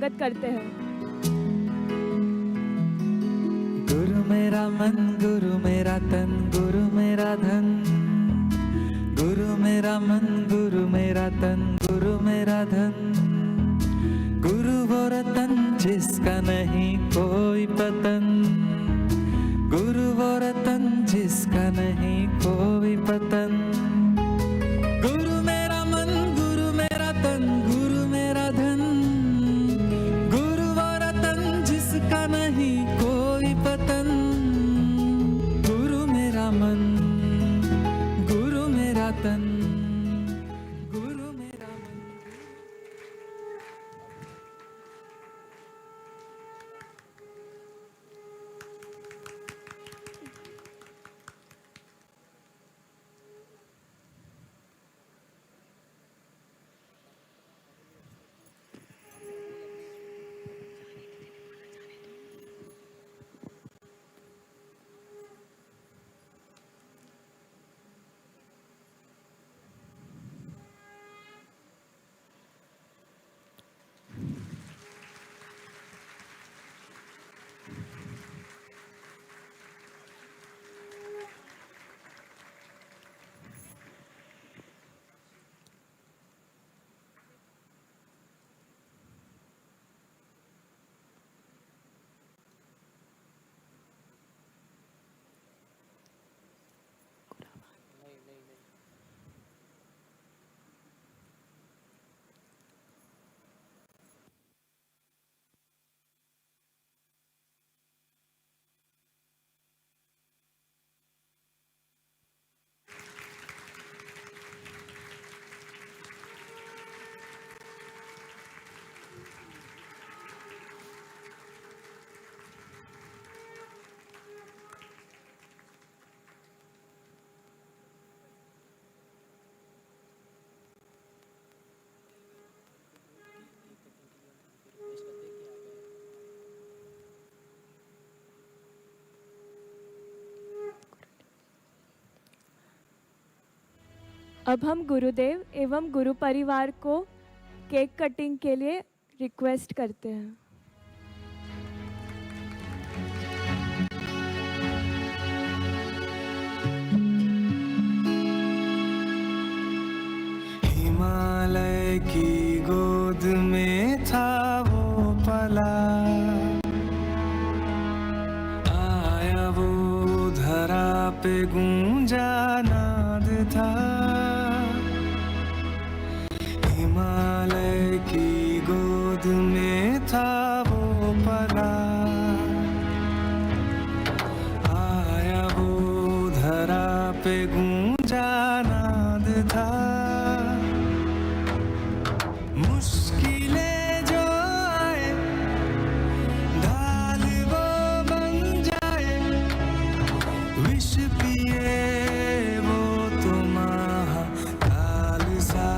स्वागत करते हैं। गुरु मेरा मन, गुरु मेरा तन, गुरु मेरा धन। गुरु मेरा मन, गुरु मेरा तन, गुरु मेरा धन। गुरु वो रतन जिसका नहीं कोई पतन। गुरु वो रतन जिसका नहीं कोई पतन। गुरु मेरा मन, गुरु मेरा तन, गुरु मेरा धन। गुरु वो रतन जिसका नहीं कोई पतन। गुरु मेरा मन, गुरु मेरा तन, गुरु मेरा मन। अब हम गुरुदेव एवं गुरु परिवार को केक कटिंग के लिए रिक्वेस्ट करते हैं। हिमालय की गोद में था वो पला। आया वो धरा पे गूंजा नाद था। हिमालय की गोद में था वो पला। आया वो धरा पे गूंजा नाद था। मुश्किलें जो आए ढाल वो बन जाए। विष पिए वो तो महाकाल सा।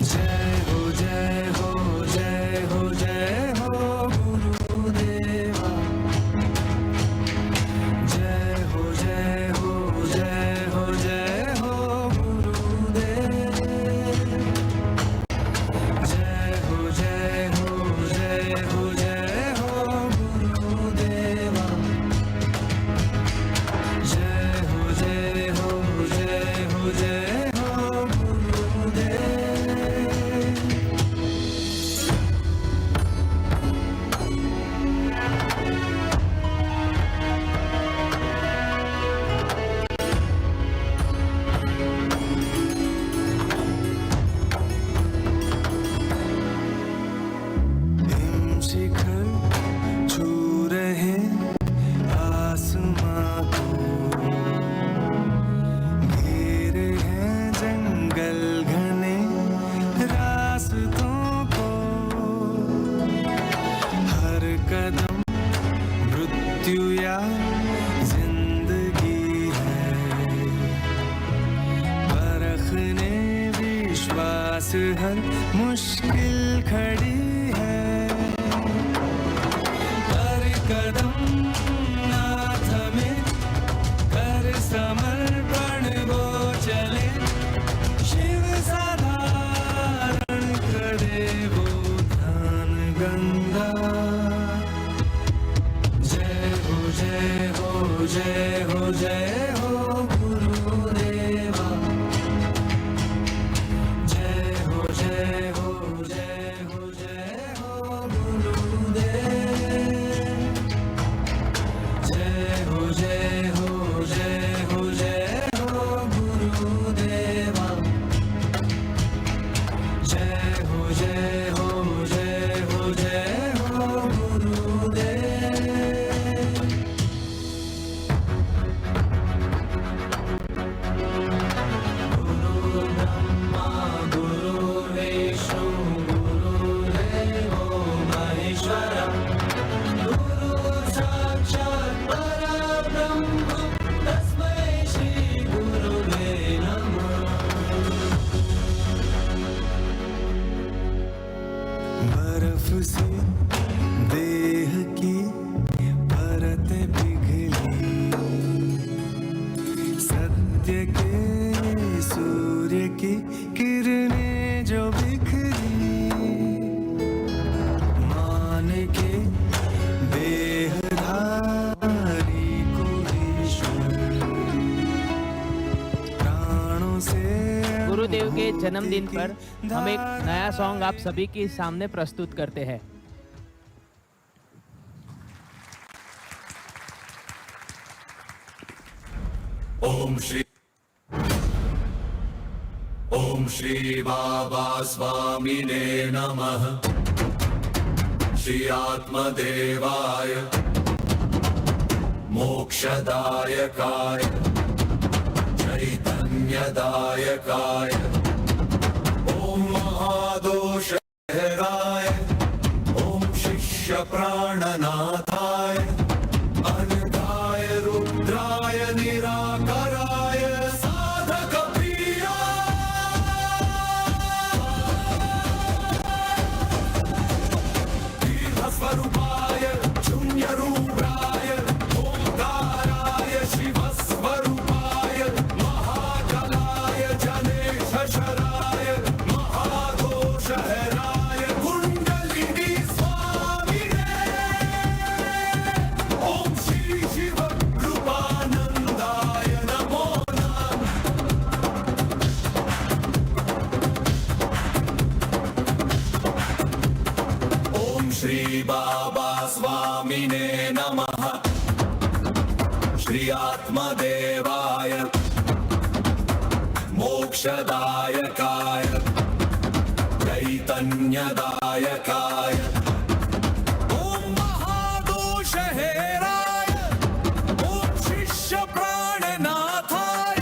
जय हो जय हो जय हो जय हो गुरुदेवा। जय हो जय हो जय हो जय हो गुरुदेव। जय हो जय हो जय हो जय हो गुरुदेवा। जय हो जय हो जय हो जय हो गुरुदेव। हिम शिखर छू रहे आसमां को। घेरे हैं जंगल घने रास्तों को। हर कदम मृत्यु या जिंदगी है। परखने विश्वास हर मुश्किल खड़ी है। हर कदम ना थमे कर समर्पण वो चले। शिव साधारण करे गंगा। जय हो जय हो जय हो जय हो गुरुदेवा। जय हो जय हो जय हो जय हो गुरुदेव। जय हो जय हो जय हो जय हो गुरुदेवा। जय हो जय हो जय हो जय हो गुरुदेव। गुरु ब्रह्मा गुरुर्विष्णु गुरुर्देवो महेश्वरा। गुरु साक्षात् परब्रह्म तस्मै श्री गुरुवे नमः। बर्फ सी देह की परत पिघली, सत्य के सूर्य की किरणें जो बिखरी, मान के देहधारी को ईश्वर प्राणों से। गुरुदेव के जन्मदिन पर हम एक नया सॉन्ग आप सभी के सामने प्रस्तुत करते हैं। ओम श्री बाबा स्वामिने नमः। श्री आत्मदेवाय मोक्षदायकाय चैतन्यदायकाय ओम महादोषहराय ओम शिष्य प्राणनाथाय अनघाय रुद्राय निराकराय साधक स्वरूपाय शून्यरूपाय ओंकाराय शिवस्वरूपाय महाकालाय जनेशशराय महाघोषहराय कुंडलिनी स्वामिने ओम श्री शिव कृपानंदाय नमो नमः। ओम श्री बाबा स्वामिने नमः। श्री आत्मदेवाय मोक्षदायकाय चैतन्यदायकाय ओम महादोषहराय ओम शिष्य प्राणनाथाय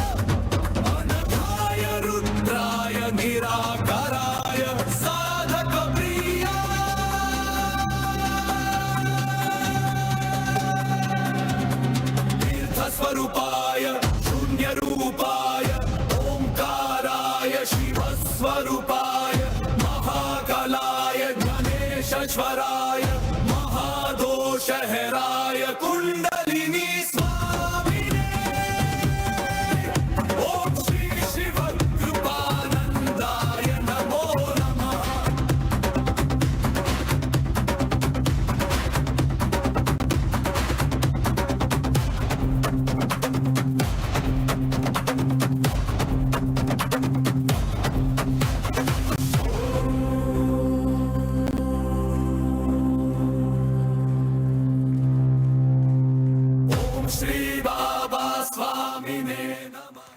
अनघाय रुद्राय निराकराय साधक स्वरूपाय शून्यरूपाय ओंकाराय शिवस्वरूपाय महाकालाय गणेशश्वराय महादोषहराय कुंडलिनी स्वामिने ओम श्री शिव कृपानंदाय नमो नमः। ओम श्री बाबा स्वामिने नमः।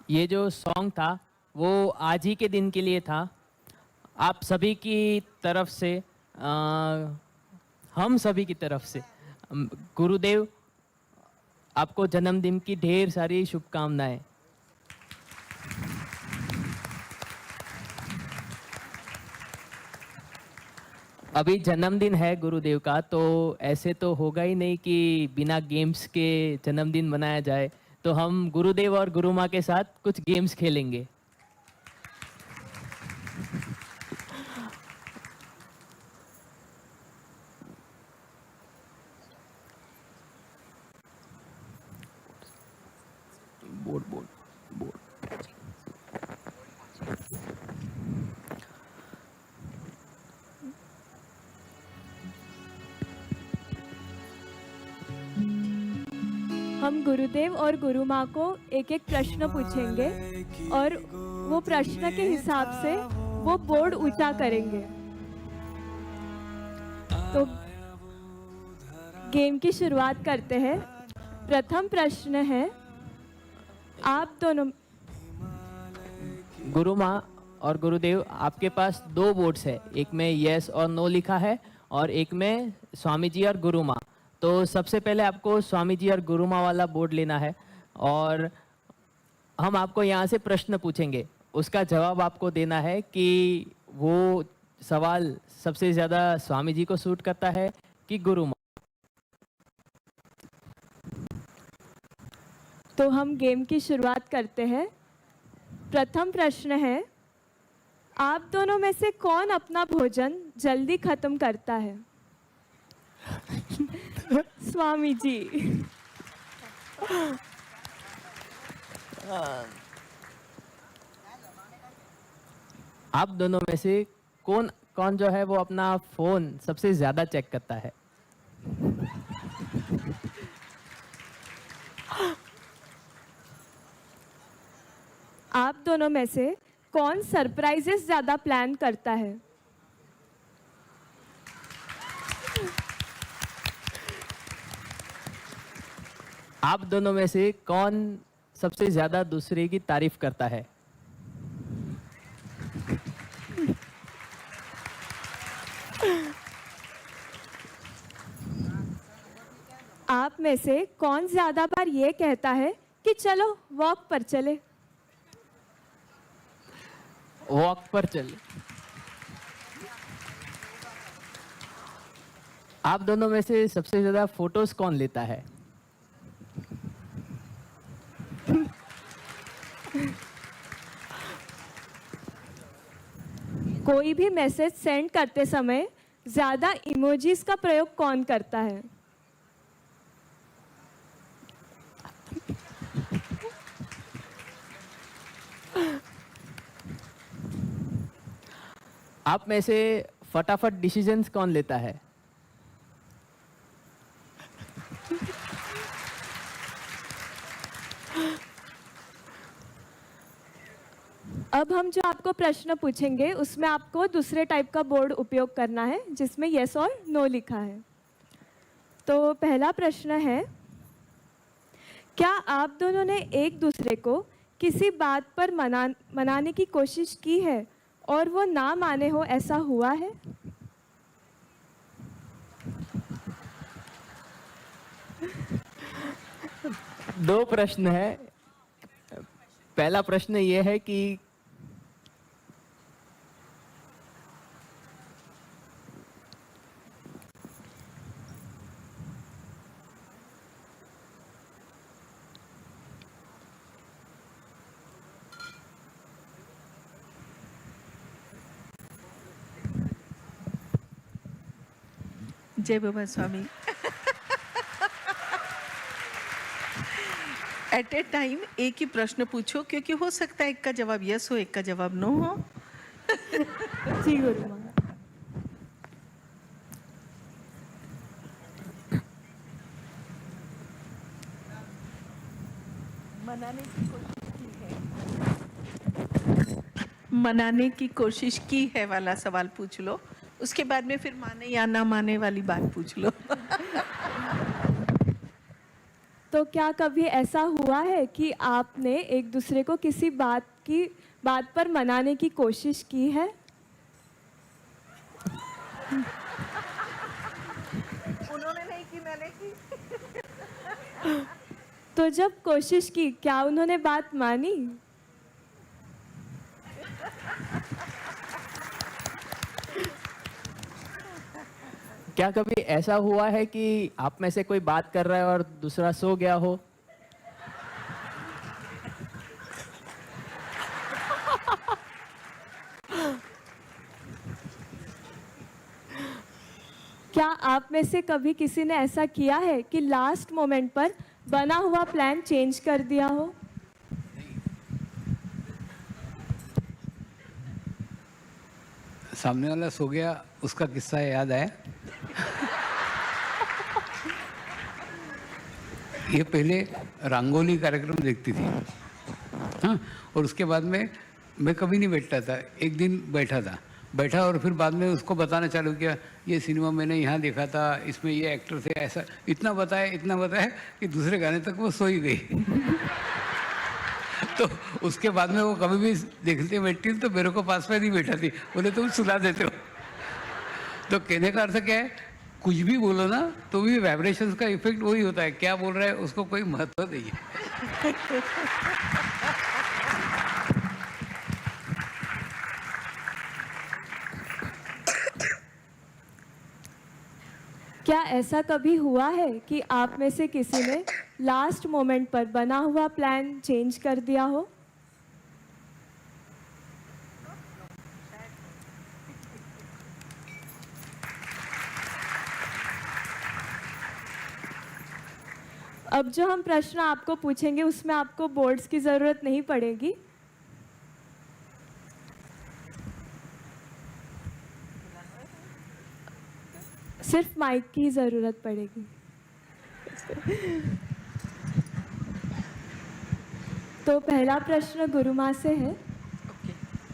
ये जो सॉन्ग था वो आज ही के दिन के लिए था। आप सभी की तरफ से हम सभी की तरफ से गुरुदेव आपको जन्मदिन की ढेर सारी शुभकामनाएं। अभी जन्मदिन है गुरुदेव का, तो ऐसे तो होगा ही नहीं कि बिना गेम्स के जन्मदिन मनाया जाए, तो हम गुरुदेव और गुरु माँ के साथ कुछ गेम्स खेलेंगे। हम गुरुदेव और गुरु माँ को एक एक प्रश्न पूछेंगे और वो प्रश्न के हिसाब से वो बोर्ड ऊंचा करेंगे। तो गेम की शुरुआत करते हैं। प्रथम प्रश्न है, आप दोनों गुरु माँ और गुरुदेव, आपके पास दो बोर्ड्स है, एक में यस और नो लिखा है और एक में स्वामी जी और गुरु माँ। तो सबसे पहले आपको स्वामी जी और गुरु माँ वाला बोर्ड लेना है और हम आपको यहाँ से प्रश्न पूछेंगे, उसका जवाब आपको देना है कि वो सवाल सबसे ज़्यादा स्वामी जी को सूट करता है कि गुरु माँ। तो हम गेम की शुरुआत करते हैं। प्रथम प्रश्न है, आप दोनों में से कौन अपना भोजन जल्दी खत्म करता है? स्वामी जी। आप दोनों में से कौन कौन जो है वो अपना फोन सबसे ज्यादा चेक करता है? आप दोनों में से कौन सरप्राइजेस ज्यादा प्लान करता है? आप दोनों में से कौन सबसे ज्यादा दूसरे की तारीफ करता है? आप में से कौन ज्यादा बार ये कहता है कि चलो वॉक पर चले? वॉक पर चले। आप दोनों में से सबसे ज्यादा फोटोज कौन लेता है? कोई भी मैसेज सेंड करते समय ज्यादा इमोजीज का प्रयोग कौन करता है? आप में से फटाफट डिसीजंस कौन लेता है? अब हम जो आपको प्रश्न पूछेंगे उसमें आपको दूसरे टाइप का बोर्ड उपयोग करना है जिसमें यस और नो लिखा है। तो पहला प्रश्न है, क्या आप दोनों ने एक दूसरे को किसी बात पर मनाने की कोशिश की है और वो ना माने हो, ऐसा हुआ है? दो प्रश्न है। पहला प्रश्न ये है कि जय बाबा स्वामी। एट ए टाइम एक ही प्रश्न पूछो, क्योंकि हो सकता है एक का जवाब यस हो, एक का जवाब नो हो। जी गुरु माँ। मनाने की कोशिश की है वाला सवाल पूछ लो, उसके बाद में फिर माने या ना माने वाली बात पूछ लो। तो क्या कभी ऐसा हुआ है कि आपने एक दूसरे को किसी बात पर मनाने की कोशिश की है? उन्होंने नहीं की, मैंने की। तो जब कोशिश की, क्या उन्होंने बात मानी? क्या कभी ऐसा हुआ है कि आप में से कोई बात कर रहा है और दूसरा सो गया हो? क्या आप में से कभी किसी ने ऐसा किया है कि लास्ट मोमेंट पर बना हुआ प्लान चेंज कर दिया हो? सामने वाला सो गया, उसका किस्सा याद है। ये पहले रंगोली कार्यक्रम देखती थी, हाँ, और उसके बाद में मैं कभी नहीं बैठता था। एक दिन बैठा और फिर बाद में उसको बताना चालू किया, ये सिनेमा मैंने यहाँ देखा था, इसमें ये एक्टर थे, ऐसा इतना बताया कि दूसरे गाने तक वो सो ही गई। तो उसके बाद में वो कभी भी देखते बैठती तो मेरे को पास में नहीं बैठाती, बोले तुम सुना देते हो। तो कहने का अर्थ क्या है, कुछ भी बोलो ना तो भी वाइब्रेशंस का इफेक्ट वही होता है, क्या बोल रहा है उसको कोई महत्व नहीं है। क्या ऐसा कभी हुआ है कि आप में से किसी ने लास्ट मोमेंट पर बना हुआ प्लान चेंज कर दिया हो? अब जो हम प्रश्न आपको पूछेंगे उसमें आपको बोर्ड्स की ज़रूरत नहीं पड़ेगी। सिर्फ माइक की ज़रूरत पड़ेगी। तो पहला प्रश्न गुरु माँ से है।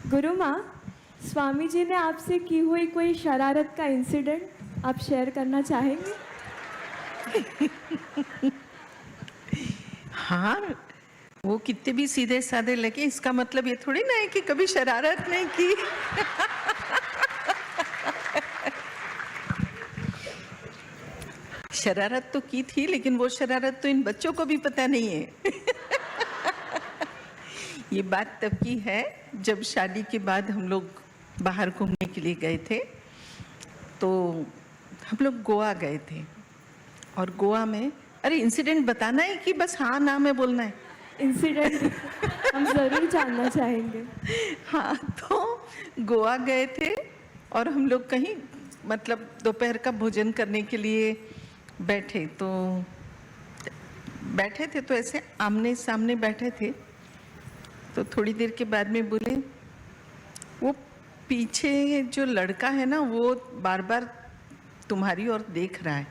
गुरु माँ, स्वामी जी ने आपसे की हुई कोई शरारत का इंसिडेंट आप शेयर करना चाहेंगे? हाँ, वो कितने भी सीधे साधे लगे इसका मतलब ये थोड़ी ना है कि कभी शरारत नहीं की। शरारत तो की थी, लेकिन वो शरारत तो इन बच्चों को भी पता नहीं है। ये बात तब की है जब शादी के बाद हम लोग बाहर घूमने के लिए गए थे। तो हम लोग गोवा गए थे, और गोवा में, अरे इंसिडेंट बताना है कि बस हाँ ना में बोलना है? इंसिडेंट हम ज़रूर जानना चाहेंगे। हाँ, तो गोवा गए थे और हम लोग कहीं मतलब दोपहर का भोजन करने के लिए बैठे थे तो ऐसे आमने सामने बैठे थे। तो थोड़ी देर के बाद में बोले, वो पीछे जो लड़का है ना वो बार बार तुम्हारी ओर देख रहा है।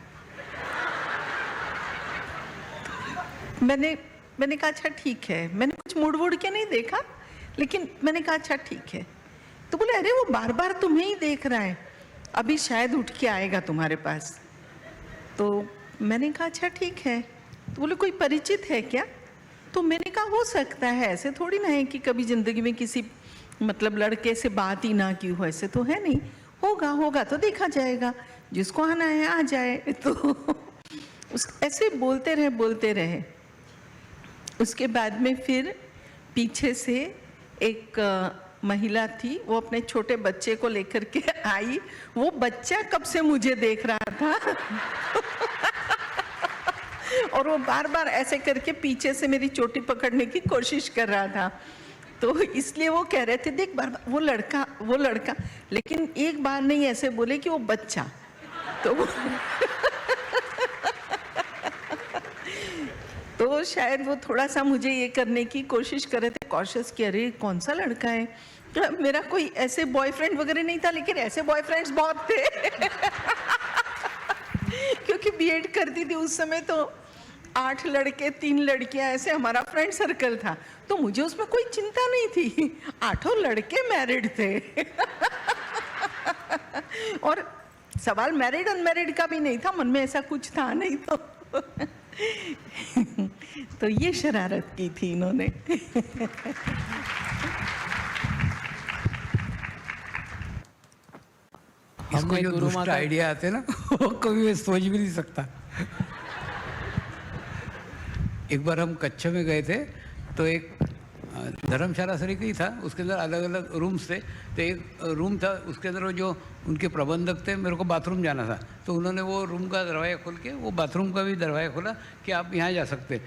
मैंने कहा अच्छा ठीक है, मैंने कुछ मुड़ वुड़ के नहीं देखा, लेकिन मैंने कहा अच्छा ठीक है। तो बोले अरे वो बार बार तुम्हें ही देख रहा है, अभी शायद उठ के आएगा तुम्हारे पास। तो मैंने कहा अच्छा ठीक है। तो बोले कोई परिचित है क्या? तो मैंने कहा हो सकता है, ऐसे थोड़ी ना है कि कभी ज़िंदगी में किसी मतलब लड़के से बात ही ना की हो, ऐसे तो है नहीं। होगा तो देखा जाएगा, जिसको आना है आ जाए। तो ऐसे बोलते रहे। उसके बाद में फिर पीछे से एक महिला थी, वो अपने छोटे बच्चे को लेकर के आई। वो बच्चा कब से मुझे देख रहा था और वो बार बार ऐसे करके पीछे से मेरी चोटी पकड़ने की कोशिश कर रहा था। तो इसलिए वो कह रहे थे देख बार बार वो लड़का, लेकिन एक बार नहीं ऐसे बोले कि वो बच्चा। तो शायद वो थोड़ा सा मुझे ये करने की कोशिश कर रहे थे, कॉशियस कि अरे कौन सा लड़का है। तो मेरा कोई ऐसे बॉयफ्रेंड वगैरह नहीं था, लेकिन ऐसे बॉयफ्रेंड्स बहुत थे। क्योंकि बीएड करती थी उस समय, तो 8 लड़के 3 लड़कियां ऐसे हमारा फ्रेंड सर्कल था। तो मुझे उसमें कोई चिंता नहीं थी, 8 लड़के मैरिड थे। और सवाल मैरिड अनमैरिड का भी नहीं था, मन में ऐसा कुछ था नहीं। तो ये शरारत की थी इन्होंने। इसको जो दुष्ट आइडिया आते ना वो कभी मैं सोच भी नहीं सकता। एक बार हम कच्छ में गए थे, तो एक धर्मशाला सरिक ही था, उसके अंदर अलग अलग रूम्स थे। तो एक रूम था, उसके अंदर वो जो उनके प्रबंधक थे, मेरे को बाथरूम जाना था, तो उन्होंने वो रूम का दरवाज़ा खोल के वो बाथरूम का भी दरवाज़ा खोला कि आप यहाँ जा सकते।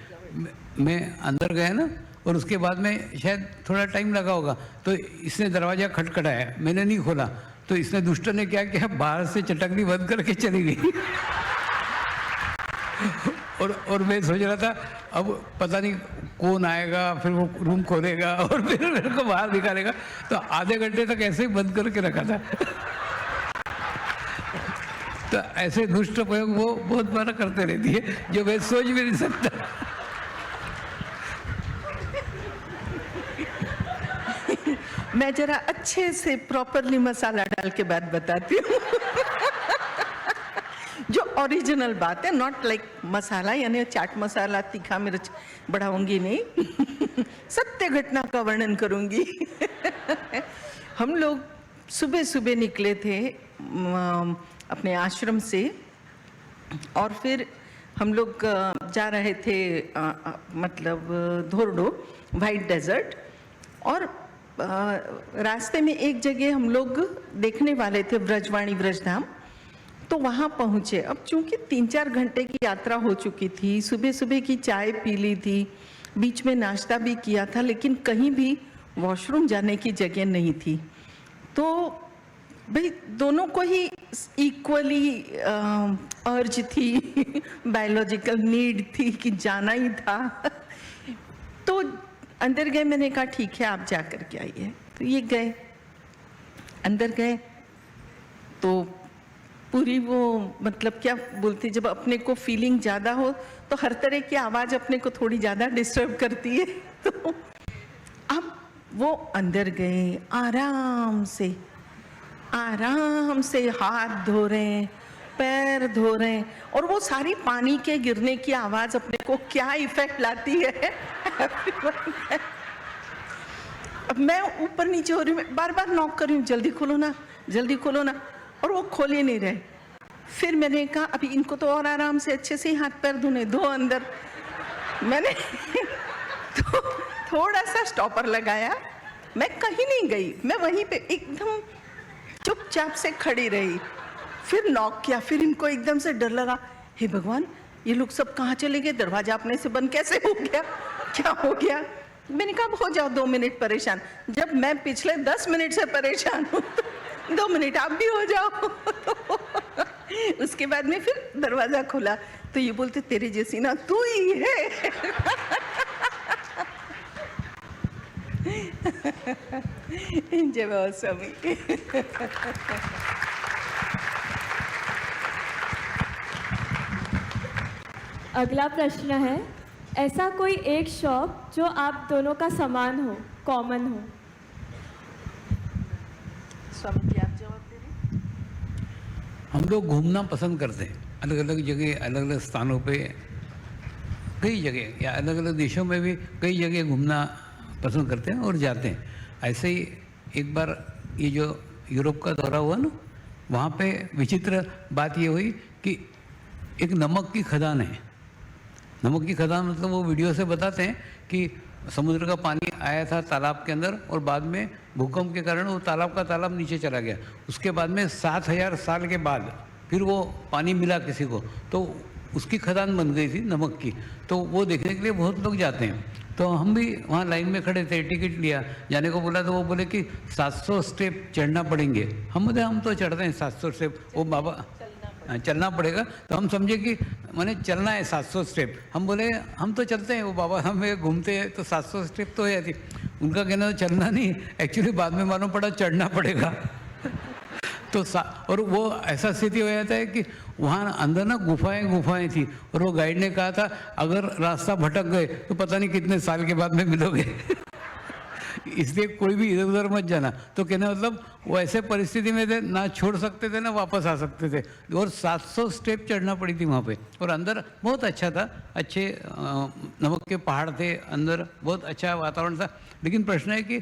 मैं अंदर गया ना, और उसके बाद में शायद थोड़ा टाइम लगा होगा, तो इसने दरवाज़ा खटखटाया, मैंने नहीं खोला। तो इसने दुष्ट ने क्या किया, बाहर से चटकनी बंद करके चली गई। और मैं सोच रहा था अब पता नहीं कौन आएगा, फिर वो रूम खोलेगा और फिर मेरे को बाहर निकालेगा। तो आधे घंटे तक ऐसे ही बंद करके रखा था। तो ऐसे दुष्ट प्रयोग वो बहुत बार करते रहती है जो मैं सोच भी नहीं सकता। मैं जरा अच्छे से प्रॉपरली मसाला डाल के बात बताती हूँ। जो ओरिजिनल बात है, नॉट लाइक मसाला, यानी चाट मसाला तीखा मिर्च बढ़ाऊंगी नहीं। सत्य घटना का वर्णन करूंगी। हम लोग सुबह सुबह निकले थे अपने आश्रम से, और फिर हम लोग जा रहे थे मतलब धोरडो, वाइट डेजर्ट, और रास्ते में एक जगह हम लोग देखने वाले थे व्रजवाणी व्रजधाम, तो वहाँ पहुँचे। अब चूंकि 3-4 घंटे की यात्रा हो चुकी थी, सुबह सुबह की चाय पी ली थी, बीच में नाश्ता भी किया था, लेकिन कहीं भी वॉशरूम जाने की जगह नहीं थी। तो भाई दोनों को ही इक्वली अर्ज थी, बायोलॉजिकल नीड थी कि जाना ही था। तो अंदर गए, मैंने कहा ठीक है आप जा कर के आइए। तो ये गए, अंदर गए, तो पूरी वो मतलब क्या बोलते, जब अपने को फीलिंग ज़्यादा हो तो हर तरह की आवाज़ अपने को थोड़ी ज़्यादा डिस्टर्ब करती है। तो अब वो अंदर गए, आराम से हाथ धो रहे हैं, पैर धो रहे हैं, और वो सारी पानी के गिरने की आवाज़ अपने को क्या इफेक्ट लाती है। अब मैं ऊपर नीचे हो रही हूँ, बार बार नॉक कर रही हूँ, जल्दी खोलो ना, जल्दी खोलो ना, और वो खोल ही नहीं रहे। फिर मैंने कहा अभी इनको तो और आराम से अच्छे से हाथ पैर धोने दो अंदर। मैंने तो थोड़ा सा स्टॉपर लगाया, मैं कहीं नहीं गई, मैं वहीं पे एकदम चुपचाप से खड़ी रही। फिर नॉक किया, फिर इनको एकदम से डर लगा, हे भगवान ये लोग सब कहाँ चले गए, दरवाजा अपने से बंद कैसे हो गया, क्या हो गया। मैंने कहा हो जाओ 2 मिनट परेशान, जब मैं पिछले 10 मिनट से परेशान हूँ तो 2 मिनट आप भी हो जाओ। उसके बाद में फिर दरवाजा खोला तो ये बोलते तेरे जैसी ना तू ही है। जय स्वामी। अगला प्रश्न है, ऐसा कोई एक शौक जो आप दोनों का समान हो, कॉमन हो। स्वामी जी आप जवाब दे रहे हैं। हम लोग घूमना पसंद करते हैं, अलग अलग जगह, अलग अलग स्थानों पे, कई जगह या अलग अलग देशों में भी कई जगह घूमना पसंद करते हैं और जाते हैं। ऐसे ही एक बार ये जो यूरोप का दौरा हुआ ना, वहाँ पे विचित्र बात ये हुई कि एक नमक की खदान है। नमक की खदान मतलब वो वीडियो से बताते हैं कि समुद्र का पानी आया था तालाब के अंदर, और बाद में भूकंप के कारण वो तालाब का तालाब नीचे चला गया। उसके बाद में 7000 साल के बाद फिर वो पानी मिला किसी को, तो उसकी खदान बन गई थी नमक की। तो वो देखने के लिए बहुत लोग जाते हैं। तो हम भी वहाँ लाइन में खड़े थे, टिकट लिया, जाने को बोला तो वो बोले कि 700 स्टेप चढ़ना पड़ेंगे। हम बोले हम तो चढ़ते हैं 700 स्टेप, वो बाबा चलना पड़ेगा। तो हम समझे कि मैंने चलना है 700 स्टेप। हम बोले हम तो चलते हैं, वो बाबा हमें घूमते हैं तो 700 स्टेप तो है थी। उनका कहना तो चलना नहीं, एक्चुअली बाद में मालूम पड़ा चढ़ना पड़ेगा। तो और वो ऐसा स्थिति हो जाता है कि वहाँ अंदर ना गुफाएं थी, और वो गाइड ने कहा था अगर रास्ता भटक गए तो पता नहीं कितने साल के बाद में मिलोगे। इसलिए कोई भी इधर उधर मत जाना। तो कहने मतलब वो ऐसे परिस्थिति में थे, ना छोड़ सकते थे ना वापस आ सकते थे, और 700 स्टेप चढ़ना पड़ी थी वहाँ पे। और अंदर बहुत अच्छा था, अच्छे नमक के पहाड़ थे, अंदर बहुत अच्छा वातावरण था। लेकिन प्रश्न है कि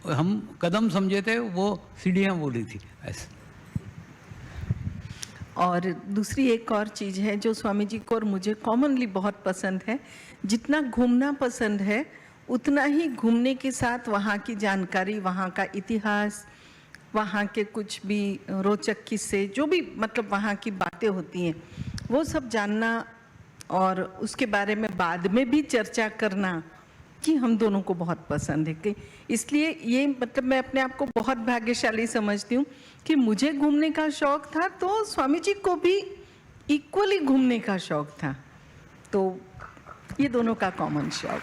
हम कदम समझे थे, वो सीढ़ियाँ बोली थी ऐसे। और दूसरी एक और चीज़ है जो स्वामी जी को और मुझे कॉमनली बहुत पसंद है, जितना घूमना पसंद है उतना ही घूमने के साथ वहाँ की जानकारी, वहाँ का इतिहास, वहाँ के कुछ भी रोचक किस्से, जो भी मतलब वहाँ की बातें होती हैं, वो सब जानना और उसके बारे में बाद में भी चर्चा करना, कि हम दोनों को बहुत पसंद है। कि इसलिए ये मतलब मैं अपने आप को बहुत भाग्यशाली समझती हूँ कि मुझे घूमने का शौक था तो स्वामी जी को भी इक्वली घूमने का शौक था। तो ये दोनों का कॉमन शौक।